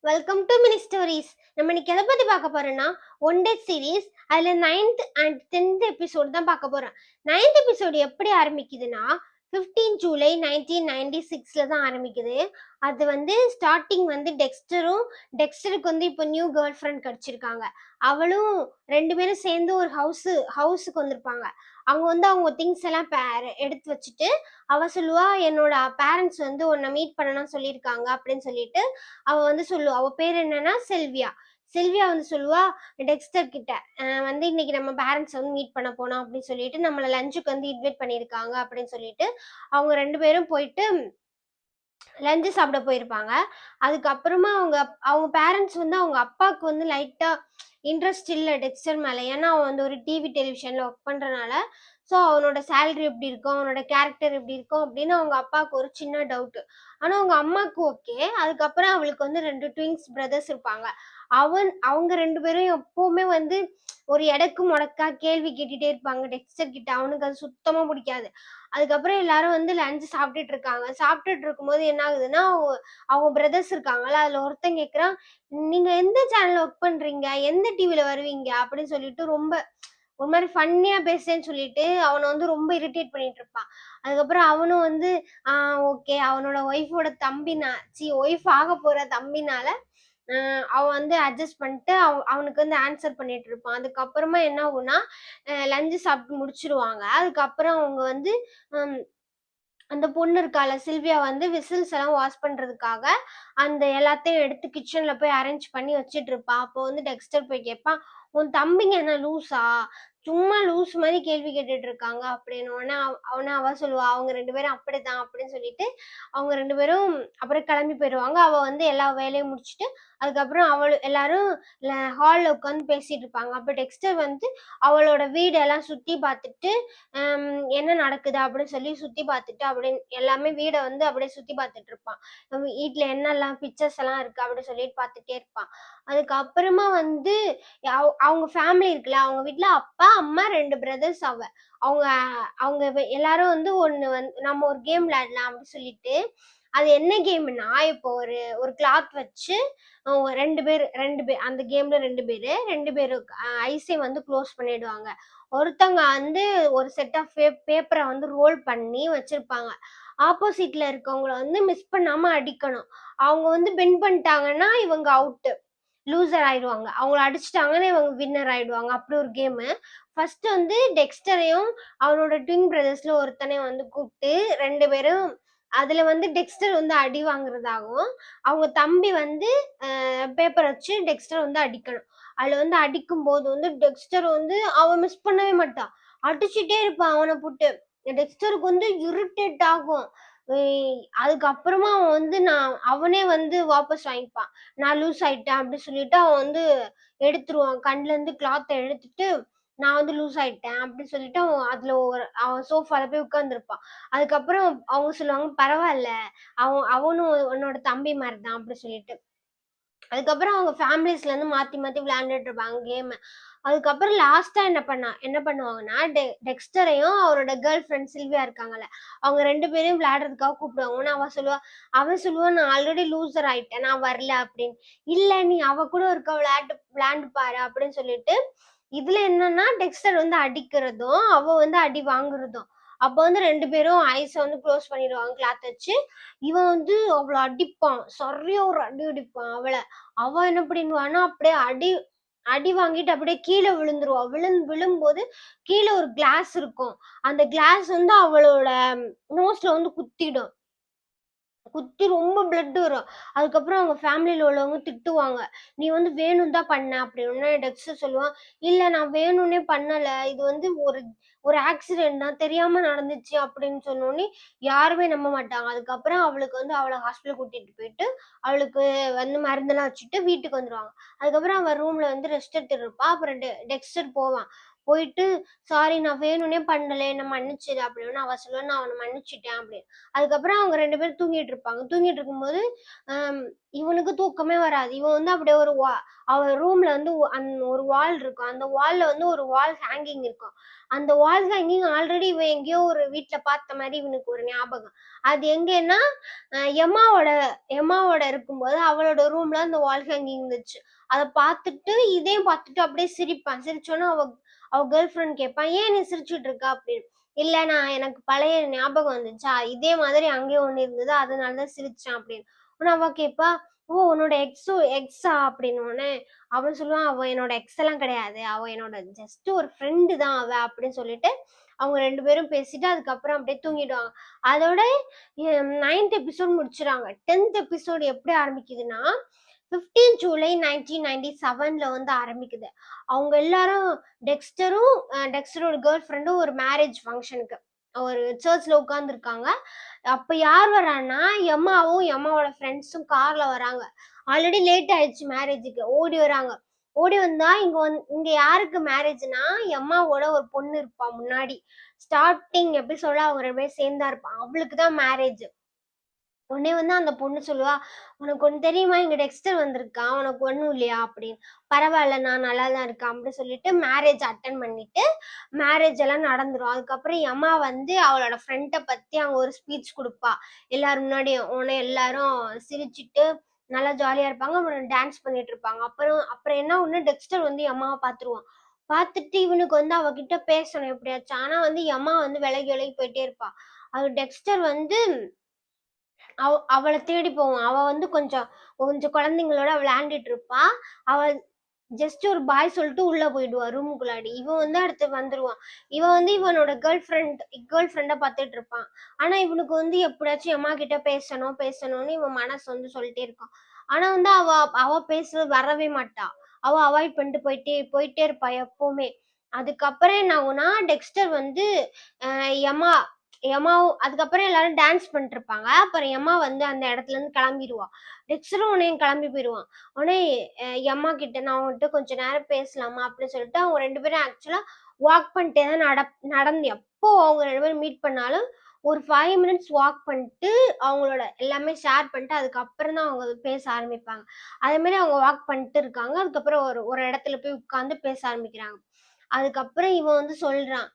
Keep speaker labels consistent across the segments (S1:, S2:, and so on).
S1: Welcome to mini stories. நம்ம இன்னைக்கு எதை பத்தி பார்க்க போறோம்னா ஒன் டே சீரீஸ். அதுல 9th அண்ட் 10th எபிசோட் தான் பார்க்க போறோம். 9th எபிசோடு எப்படி ஆரம்பிக்குதுன்னா 15 ஜூலை 1996ல தான் ஆரம்பிக்குது. அது ஸ்டார்டிங் டெக்ஸ்டருக்கு இப்போ நியூ கேர்ள் ஃப்ரெண்ட் கிடைச்சிருக்காங்க. அவளும் ரெண்டு பேரும் சேர்ந்து ஒரு ஹவுஸுக்கு வந்திருப்பாங்க. அவங்க அவங்க திங்ஸ் எல்லாம் எடுத்து வச்சுட்டு அவ சொல்லுவா, என்னோட பேரண்ட்ஸ் உன்னை மீட் பண்ணணும்னு சொல்லியிருக்காங்க அப்படின்னு சொல்லிட்டு அவ சொல்லுவா. அவ பேர் என்னன்னா செல்வியா. செல்வியா சொல்லுவா டெக்ஸ்டர் கிட்ட, இன்னைக்கு நம்ம பேரண்ட்ஸ் மீட் பண்ண போனோம் அப்படின்னு சொல்லிட்டு நம்மள லஞ்சுக்கு இன்வைட் பண்ணியிருக்காங்க அப்படின்னு சொல்லிட்டு அவங்க ரெண்டு பேரும் போயிட்டு லஞ்சு சாப்பிட போயிருப்பாங்க. அதுக்கப்புறமா அவங்க அவங்க பேரண்ட்ஸ் அவங்க அப்பாவுக்கு லைட்டா இன்ட்ரெஸ்ட் இல்லை டெக்ஸ்டர் மேல. ஏன்னா அவன் ஒரு டெலிவிஷன்ல ஒர்க் பண்றதுனால ஸோ அவனோட சேலரி எப்படி இருக்கும், அவனோட கேரக்டர் எப்படி இருக்கும் அப்படின்னு அவங்க அப்பாவுக்கு ஒரு சின்ன டவுட். ஆனா அவங்க அம்மாவுக்கு ஓகே. அதுக்கப்புறம் அவளுக்கு ரெண்டு ட்வின்ஸ் பிரதர்ஸ் இருப்பாங்க. அவங்க ரெண்டு பேரும் எப்பவுமே ஒரு எடக்கு முடக்கா கேள்வி கேட்டுட்டே இருப்பாங்க டெக்ஸ்டர் கிட்ட. அவனுக்கு அது சுத்தமா பிடிக்காது. அதுக்கப்புறம் எல்லாரும் லஞ்சு சாப்பிட்டுட்டு இருக்காங்க. சாப்பிட்டுட்டு இருக்கும்போது என்ன ஆகுதுன்னா, அவங்க பிரதர்ஸ் இருக்காங்கல்ல, அதுல ஒருத்தன் கேட்குறான், நீங்க எந்த சேனல்ல ஒர்க் பண்றீங்க, எந்த டிவில வருவீங்க அப்படின்னு சொல்லிட்டு ரொம்ப ஒரு மாதிரி ஃபன்னியா பேசுறேன்னு சொல்லிட்டு அவனை ரொம்ப இரிட்டேட் பண்ணிட்டு இருப்பான். அதுக்கப்புறம் அவனும் ஓகே, அவனோட ஒய்ஃபோட ஒய்ஃப் ஆக போற தம்பினால அவன் அட்ஜஸ்ட் பண்ணிட்டு அவனுக்கு ஆன்சர் பண்ணிட்டு இருப்பான். அதுக்கப்புறமா என்ன ஆகும்னா, லஞ்சு சாப்பிட்டு முடிச்சிருவாங்க. அதுக்கப்புறம் அவங்க அந்த பொண்ணு இருக்கால சில்வியா விசில்ஸ் எல்லாம் வாஷ் பண்றதுக்காக அந்த எல்லாத்தையும் எடுத்து கிச்சன்ல போய் அரேஞ்ச் பண்ணி வச்சுட்டு இருப்பா. அப்போ டெக்ஸ்டர் போய் கேட்பான், உன் தம்பிங்க என்ன லூஸா, சும்மா லூஸ் மாதிரி கேள்வி கேட்டுட்டு இருக்காங்க அப்படின்னு. அவ சொல்லுவா, அவங்க ரெண்டு பேரும் அப்படிதான் அப்படின்னு சொல்லிட்டு அவங்க ரெண்டு பேரும் அப்புறம் கிளம்பி போயிடுவாங்க. அவ எல்லா வேலையும் முடிச்சுட்டு அதுக்கப்புறம் எல்லாரும் ஹால்ல உட்காந்து பேசிட்டு இருப்பாங்க. அப்ப டெக்ஸ்டர் அவளோட வீடெல்லாம் சுத்தி பார்த்துட்டு என்ன நடக்குது அப்படின்னு சொல்லி சுத்தி பார்த்துட்டு அப்படின்னு எல்லாமே வீடை அப்படியே சுத்தி பார்த்துட்டு இருப்பான். வீட்டுல என்னெல்லாம் பிக்சர்ஸ் எல்லாம் இருக்கு அப்படின்னு சொல்லிட்டு பார்த்துட்டே இருப்பான். அதுக்கப்புறமா அவங்க ஃபேமிலி இருக்குல்ல, அவங்க வீட்டுல அப்பா அம்மா ரெண்டு பிரதர்ஸ். அவங்க அவங்க எல்லாரும் ஒண்ணு நம்ம ஒரு கேம் விளையாடலாம் அப்படின்னு சொல்லிட்டு, அது என்ன கேம்னா, இப்போ ஒரு கிளாத் வச்சு ரெண்டு பேர் அந்த கேம்ல ரெண்டு பேரு ஐஸை க்ளோஸ் பண்ணிடுவாங்க. ஒருத்தவங்க ஒரு செட் ஆஃப் பேப்பரை ரோல் பண்ணி வச்சிருப்பாங்க. ஆப்போசிட்ல இருக்கவங்கள மிஸ் பண்ணாம அடிக்கணும். அவங்க பெண்ட் பண்ணிட்டாங்கன்னா இவங்க அவுட்டு, லூசர் ஆயிடுவாங்க. அவங்கள அடிச்சிட்டாங்கன்னா இவங்க வின்னர் ஆயிடுவாங்க. அப்படி ஒரு கேமு. ஃபர்ஸ்ட் டெக்ஸ்டரையும் அவனோட ட்வின் பிரதர்ஸ்ல ஒருத்தனையும் கூப்பிட்டு ரெண்டு பேரும் அதுல டெக்ஸ்டர் அடி வாங்குறதாகவும் அவங்க தம்பி பேப்பர் வச்சு டெக்ஸ்டர் அடிக்கணும். அதுல அடிக்கும் போது டெக்ஸ்டர் அவன் மிஸ் பண்ணவே மாட்டான், அடிச்சுட்டே இருப்பான் அவனை போட்டு. டெக்ஸ்டருக்கு இரிட்டேட் ஆகும். அதுக்கப்புறமா அவன் அவனே வாபஸ் வாங்கிப்பான். நான் லூஸ் ஆயிட்டேன் அப்படின்னு சொல்லிட்டு அவன் எடுத்துருவான். கண்ணுல இருந்து கிளாத்தை எடுத்துட்டு நான் லூஸ் ஆயிட்டேன் அப்படின்னு சொல்லிட்டு அவன் சோஃபால போய் உட்கார்ந்துருப்பான். அதுக்கப்புறம் அவங்க சொல்லுவாங்க, பரவாயில்ல, அவனும் உன்னோட தம்பி மாதிரிதான் அப்படி சொல்லிட்டு. அதுக்கப்புறம் அவங்க ஃபேமிலிஸ்ல இருந்து மாத்தி மாத்தி விளையாண்டுட்டு இருப்பாங்க கேம். அதுக்கப்புறம் லாஸ்டா என்ன பண்ணுவாங்கன்னா, டெக்ஸ்டரையும் அவரோட கேர்ள் ஃப்ரெண்ட் சில்வியா இருக்காங்கல்ல, அவங்க ரெண்டு பேரையும் விளையாடுறதுக்காக கூப்பிடுவாங்க. அவன் சொல்லுவான், நான் ஆல்ரெடி லூசர் ஆயிட்டேன், நான் வரல அப்படின்னு. இல்ல, நீ அவ கூட இருக்க விளையாண்டு பாரு அப்படின்னு சொல்லிட்டு, இதுல என்னன்னா டெக்ஸ்டர் அடிக்கிறதும் அவ அடி வாங்குறதும். அப்ப ரெண்டு பேரும் ஐஸ க்ளோஸ் பண்ணிடுவாங்க கிளாத் வச்சு. இவன் அவளை அடிப்பான், சரியா ஒரு அடி அடிப்பான் அவளை. அவ என்ன பண்ணிடுவான்னா அப்படியே அடி அடி வாங்கிட்டு அப்படியே கீழே விழுந்துருவா. விழும்போது கீழே ஒரு கிளாஸ் இருக்கும். அந்த கிளாஸ் அவளோட நோஸ்ல குத்திடும். குத்தி ரொம்ப பிளட் வரும். அதுக்கப்புறம் அவங்க ஃபேமிலியில உள்ளவங்க திட்டுவாங்க, நீ வேணும் தான் பண்ண அப்படின்னு. டெக்ஸ்டர் சொல்லுவான், இல்ல நான் வேணும்னே பண்ணல, இது ஒரு ஆக்சிடென்ட் தான், தெரியாம நடந்துச்சு அப்படின்னு சொன்னோடனே யாருமே நம்ப மாட்டாங்க. அதுக்கப்புறம் அவளுக்கு அவளை ஹாஸ்பிட்டல் கூட்டிட்டு போயிட்டு அவளுக்கு மருந்தெல்லாம் வச்சுட்டு வீட்டுக்கு வந்துருவாங்க. அதுக்கப்புறம் அவன் ரூம்ல ரெஸ்ட் எடுத்துட்டு இருப்பா. அப்புறம் டெக்ஸ்டர் போவான். போயிட்டு சாரி நான் வேணும்னே பண்ணல என்ன மன்னிச்சிடு அப்படின்னு அவ சொல்லுவா நான் அவனை மன்னிச்சிட்டேன் அப்படின்னு. அதுக்கப்புறம் அவங்க 2 பேரும் தூங்கிட்டு இருப்பாங்க. தூங்கிட்டு இருக்கும்போது இவனுக்கு தூக்கமே வராது. இவன் வந்து அப்படியே அவ ரூம்ல வந்து ஒரு வால் இருக்கும். அந்த வால்ல வந்து ஒரு வால் ஹேங்கிங் இருக்கும். அந்த வால் ஹேங்கிங் ஆல்ரெடி இவன் எங்கேயோ ஒரு வீட்ல பார்த்த மாதிரி இவனுக்கு ஒரு ஞாபகம். அது எங்கன்னா எம்மாவோட இருக்கும்போது அவளோட ரூம்ல அந்த வால் ஹேங்கிங் இருந்துச்சு. அதை பார்த்துட்டு இதையும் பார்த்துட்டு அப்படியே சிரிப்பான். சிரிச்சோன்னா அவ கேர்ள் ஃப்ரெண்ட் கேட்பான் ஏன் நீ சிரிச்சுட்டு இருக்கா அப்படின்னு. இல்ல நான் எனக்கு பழைய ஞாபகம் வந்துச்சா இதே மாதிரி அங்கேயும் ஒண்ணு இருந்தது அதனாலதான் சிரிச்சேன் அப்படின்னு. ஆனா அவ கேட்பா ஓ உன்னோட எக்ஸா அப்படின்னு. அவன் சொல்லுவான் அவ என்னோட எக்ஸ் எல்லாம் கிடையாது, அவ என்னோட ஜஸ்ட் ஒரு ஃப்ரெண்டு தான் அவ அப்படின்னு சொல்லிட்டு அவங்க 2 பேரும் பேசிட்டு அதுக்கப்புறம் அப்படியே தூங்கிடுவாங்க. அதோட 9th எபிசோட் முடிச்சிடாங்க. 10th எபிசோட் எப்படி ஆரம்பிக்குதுன்னா 15 ஜூலை 1997 வந்து ஆரம்பிக்குது. அவங்க எல்லாரும் டெக்ஸ்டரோட கேர்ள் ஃப்ரெண்டும் ஒரு மேரேஜ் ஃபங்க்ஷனுக்கு ஒரு சர்ச்ல உட்கார்ந்துருக்காங்க. அப்ப யார் வரான்னா எம்மாவும் எம்மாவோட ஃப்ரெண்ட்ஸும் கார்ல வராங்க. ஆல்ரெடி லேட் ஆயிடுச்சு மேரேஜுக்கு. ஓடி வராங்க. ஓடி வந்தா இங்க யாருக்கு மேரேஜ்னா எம்மாவோட ஒரு பொண்ணு இருப்பா முன்னாடி. ஸ்டார்டிங் எபிசோட அவங்க 2 பேரும் சேர்ந்தா இருப்பான். அவளுக்கு தான் மேரேஜ். உடனே வந்து அந்த பொண்ணு சொல்லுவா உனக்கு ஒண்ணு தெரியுமா இங்க டெக்ஸ்டர் வந்திருக்கான் உனக்கு ஒண்ணும் இல்லையா அப்படின்னு. பரவாயில்ல நான் நல்லா தான் இருக்கேன் அப்படின்னு சொல்லிட்டு மேரேஜ் அட்டன் பண்ணிட்டு மேரேஜ் எல்லாம் நடந்துரும். அதுக்கப்புறம் அம்மா வந்து அவளோட ஃப்ரெண்டை பத்தி அவங்க ஒரு ஸ்பீச் கொடுப்பா. எல்லாரும் முன்னாடியும் உடனே எல்லாரும் சிரிச்சுட்டு நல்லா ஜாலியா இருப்பாங்க. அப்புறம் டான்ஸ் பண்ணிட்டு இருப்பாங்க. அப்புறம் என்ன ஒண்ணு டெக்ஸ்டர் வந்து அம்மாவை பாத்துருவான். பார்த்துட்டு இவனுக்கு வந்து அவகிட்ட பேசணும் எப்படியாச்சும். ஆனா வந்து அம்மா வந்து விலகி விலகி போயிட்டே இருப்பா. அது டெக்ஸ்டர் வந்து அவளை தேடி போவான். அவ வந்து கொஞ்சம் கொஞ்சம் குழந்தைங்களோட விளையாண்டுட்டு இருப்பா. அவ ஜஸ்ட் ஒரு பாய் சொல்லிட்டு உள்ள போயிடுவா ரூமுக்குள்ளாடி. இவன் வந்து அடுத்து வந்துருவான். இவன் வந்து இவனோட கேர்ள் ஃப்ரெண்டை பார்த்துட்டு இருப்பான். ஆனா இவனுக்கு வந்து எப்படியாச்சும் அம்மா கிட்ட பேசணும்னு இவன் மனசு வந்து சொல்லிட்டே இருக்கான். ஆனா வந்து அவ பேசுறது வரவே மாட்டா. அவ அவாய்ட் பண்ணிட்டு போயிட்டே இருப்பா எப்பவுமே. அதுக்கப்புறம் என்ன ஆகும்னா டெக்ஸ்டர் வந்து எம்மா எம்மாவும் அதுக்கப்புறம் எல்லாரும் டான்ஸ் பண்ணிட்டு இருப்பாங்க. அப்புறம் எம்மா வந்து அந்த இடத்துல இருந்து கிளம்பிடுவா. டெக்ஸ்டரும் உடனே கிளம்பி போயிடுவான். உடனே எம்மா கிட்ட நான் அவங்ககிட்ட கொஞ்ச நேரம் பேசலாமா அப்படின்னு சொல்லிட்டு அவங்க 2 பேரும் ஆக்சுவலா வாக் பண்ணிட்டே தான் நடந்து எப்போ அவங்க 2 பேரும் மீட் பண்ணாலும் ஒரு 5 மினிட்ஸ் வாக் பண்ணிட்டு அவங்களோட எல்லாமே ஷேர் பண்ணிட்டு அதுக்கப்புறம் தான் அவங்க பேச ஆரம்பிப்பாங்க. அதே மாதிரி அவங்க வாக் பண்ணிட்டு இருக்காங்க. அதுக்கப்புறம் ஒரு இடத்துல போய் உட்கார்ந்து பேச ஆரம்பிக்கிறாங்க. அதுக்கப்புறம் இவன் வந்து சொல்றான்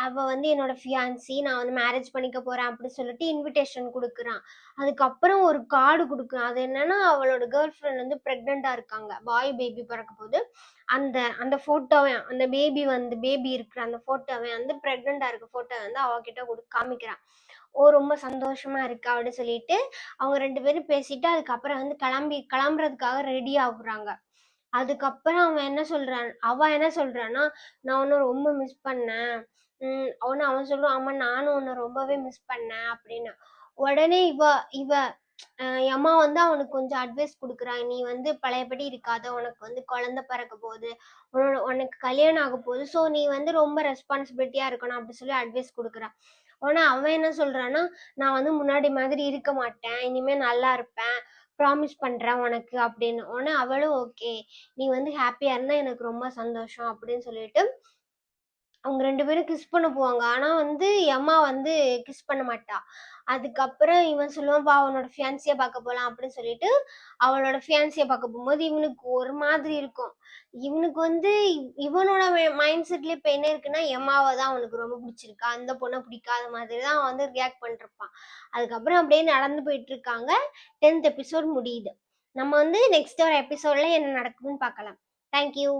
S1: அவ வந்து என்னோட ஃபியான்சி நான் வந்து மேரேஜ் பண்ணிக்க போறேன் அப்படின்னு சொல்லிட்டு இன்விடேஷன் கொடுக்குறான். அதுக்கப்புறம் ஒரு கார்டு கொடுக்குறான். அது என்னன்னா அவளோட கேர்ள் ஃப்ரெண்ட் வந்து பிரெக்னெண்டா இருக்காங்க. பாய் பேபி பிறக்க போது அந்த அந்த போட்டோவை அந்த பேபி இருக்கிற அந்த போட்டோவை வந்து பிரெக்னெண்டா இருக்க போட்டோ வந்து அவகிட்ட காமிக்கிறான். ஓ ரொம்ப சந்தோஷமா இருக்கா அப்படின்னு சொல்லிட்டு அவங்க 2 பேரும் பேசிட்டு அதுக்கப்புறம் வந்து கிளம்புறதுக்காக ரெடி ஆகுறாங்க. அதுக்கப்புறம் அவ என்ன சொல்றான்னா நான் உன்னை ரொம்ப மிஸ் பண்ணேன். அவன் சொல்லுவான் ஆமா நானும் உன்னை ரொம்பவே மிஸ் பண்ணேன் அப்படின்னு. உடனே இவ இவ என் அம்மா வந்து அவனுக்கு கொஞ்சம் அட்வைஸ் கொடுக்குறா. நீ வந்து பழையபடி இருக்காத, உனக்கு வந்து குழந்தை பிறக்க போகுது, உனக்கு கல்யாணம் ஆக போகுது, ஸோ நீ வந்து ரொம்ப ரெஸ்பான்சிபிலிட்டியா இருக்கணும் அப்படி சொல்லி அட்வைஸ் கொடுக்குறா. ஆனா அவன் என்ன சொல்றான்னா நான் வந்து முன்னாடி மாதிரி இருக்க மாட்டேன், இனிமே நல்லா இருப்பேன், ப்ராமிஸ் பண்றேன் உனக்கு அப்படின்னு. உடனே அவளும் ஓகே நீ வந்து ஹாப்பியா இருந்தா எனக்கு ரொம்ப சந்தோஷம் அப்படின்னு சொல்லிட்டு அவங்க 2 பேரும் கிஸ் பண்ண போவாங்க. ஆனா வந்து அம்மா வந்து கிஸ் பண்ண மாட்டா. அதுக்கப்புறம் இவன் சொல்லுவான் வா உன்னோட ஃபியான்சிய பார்க்க போலாம் அப்படின்னு சொல்லிட்டு அவளோட ஃபியான்சிய பார்க்க போகும்போது இவனுக்கு ஒரு மாதிரி இருக்கும். இவனுக்கு வந்து இவனோட மைண்ட் செட்ல இப்ப என்ன இருக்குன்னா எம்மாவை தான் அவனுக்கு ரொம்ப பிடிச்சிருக்கா, அந்த பொண்ணை பிடிக்காத மாதிரி தான் அவன் வந்து ரியாக்ட் பண்ணிருப்பான். அதுக்கப்புறம் அப்படியே நடந்து போயிட்டு இருக்காங்க. 10th எபிசோட் முடியுது. நம்ம வந்து நெக்ஸ்ட் ஒரு எபிசோட்ல என்ன நடக்குதுன்னு பார்க்கலாம். தேங்க்யூ.